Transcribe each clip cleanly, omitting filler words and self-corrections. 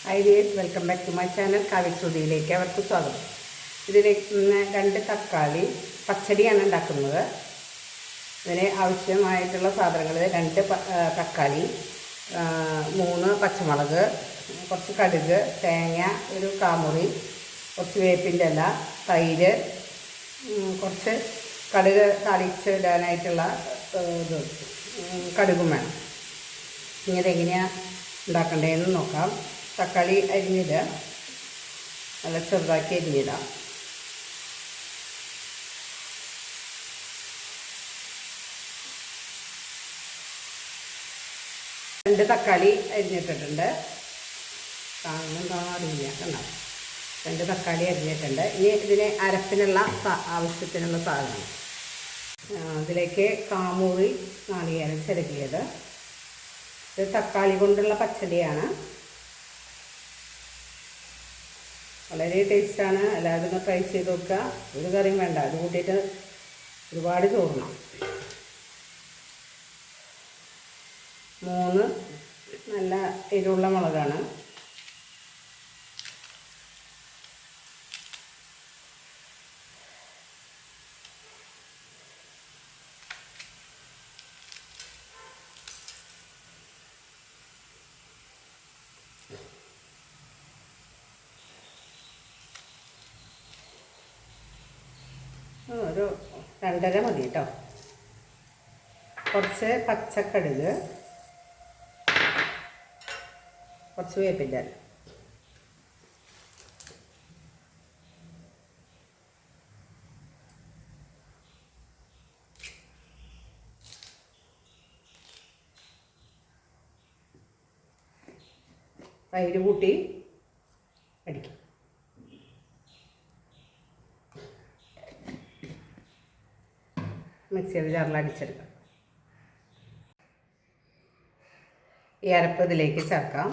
Hi dears, welcome back to my channel കാവ്യശ്രുതിയിലേക്ക് അവർക്ക് സ്വാഗതം. ഇതിലേക്ക് 2 തക്കാളി പച്ചടിയാണ് ഉണ്ടാക്കുന്നത്. ഇതിന് ആവശ്യമായിട്ടുള്ള സാധനങ്ങൾ 2 തക്കാളി, 3 പച്ചമുളക്, കുറച്ച് കടുക്, തേങ്ങ, ഒരു കാമുറി, കുറച്ച് വേപ്പിൻ്റെ ഇല, തൈര്, കുറച്ച് കടുക് താളിച്ചിടാനായിട്ടുള്ള ഇത് കടുകും വേണം. ഇങ്ങനെ എങ്ങനെയാണ് ഉണ്ടാക്കേണ്ടതെന്ന് നോക്കാം. തക്കാളി അരിഞ്ഞിടുക, നല്ല ചെറുതാക്കി അരിഞ്ഞിടാം. രണ്ട് തക്കാളി അരിഞ്ഞിട്ടിട്ടുണ്ട്. കാണുന്നുണ്ടോ അറിയില്ല, കണ്ടോ? 2 തക്കാളി അരിഞ്ഞിട്ടുണ്ട്. ഇനി ഇതിന് അരപ്പിനുള്ള ആവശ്യത്തിനുള്ള സാധനം, ഇതിലേക്ക് കാമൂറി നാളികേരം ചിരകിയത്. ഇത് തക്കാളി കൊണ്ടുള്ള പച്ചടിയാണ്. വളരെ ടേസ്റ്റാണ്. എല്ലാവരും ഒന്ന് ട്രൈ ചെയ്ത് നോക്കുക. ഒരു കറിയും വേണ്ട, അത് കൂട്ടിയിട്ട് ഒരുപാട് ചോറണം. 3 നല്ല എരിവുള്ള മുളകാണ്. ഒരു 2.5 മതി കേട്ടോ. കുറച്ച് പച്ചക്കടുക്, കുറച്ച് വേപ്പിൻ്റെ ഇല, തൈര് കൂട്ടി അടിക്കും. മിക്സിയുടെ ജാറിൽ അടിച്ചെടുക്കാം. ഈ അരപ്പ് ഇതിലേക്ക് ചേർക്കാം.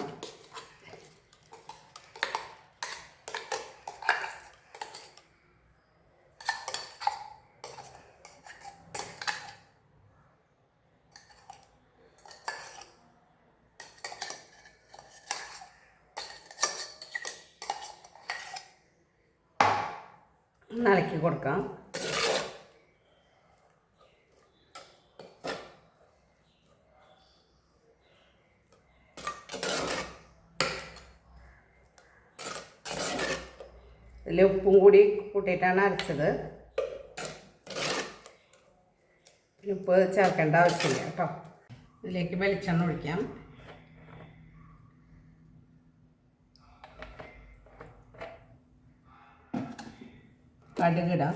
ഇളക്കി കൊടുക്കാം. ഇതിൽ ഉപ്പും കൂടി കൂട്ടിയിട്ടാണ് അരച്ചത്. ഉപ്പ് ചേർക്കേണ്ട ആവശ്യമില്ല കേട്ടോ. ഇതിലേക്ക് വെളിച്ചെണ്ണ ഒഴിക്കാം. കടുകിടാം.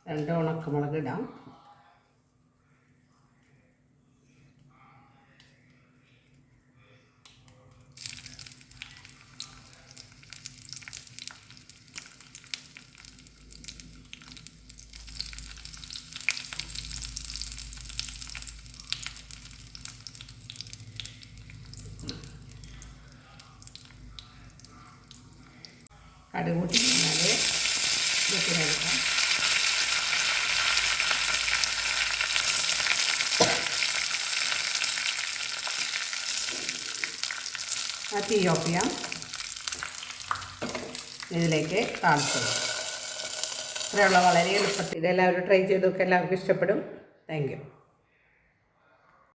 രണ്ട് ഉണക്കമുളക് ഇടാം. കടുക് കൂട്ടി കഴിഞ്ഞാൽ വെട്ടിയെടുക്കാം. തീ ഓഫ് ചെയ്യാം. ഇതിലേക്ക് താളിച്ചത് ഇത്രയുള്ള വളരെ എളുപ്പത്തിൽ. ഇതെല്ലാവരും ട്രൈ ചെയ്ത് നോക്കുക. എല്ലാവർക്കും ഇഷ്ടപ്പെടും. Thank you.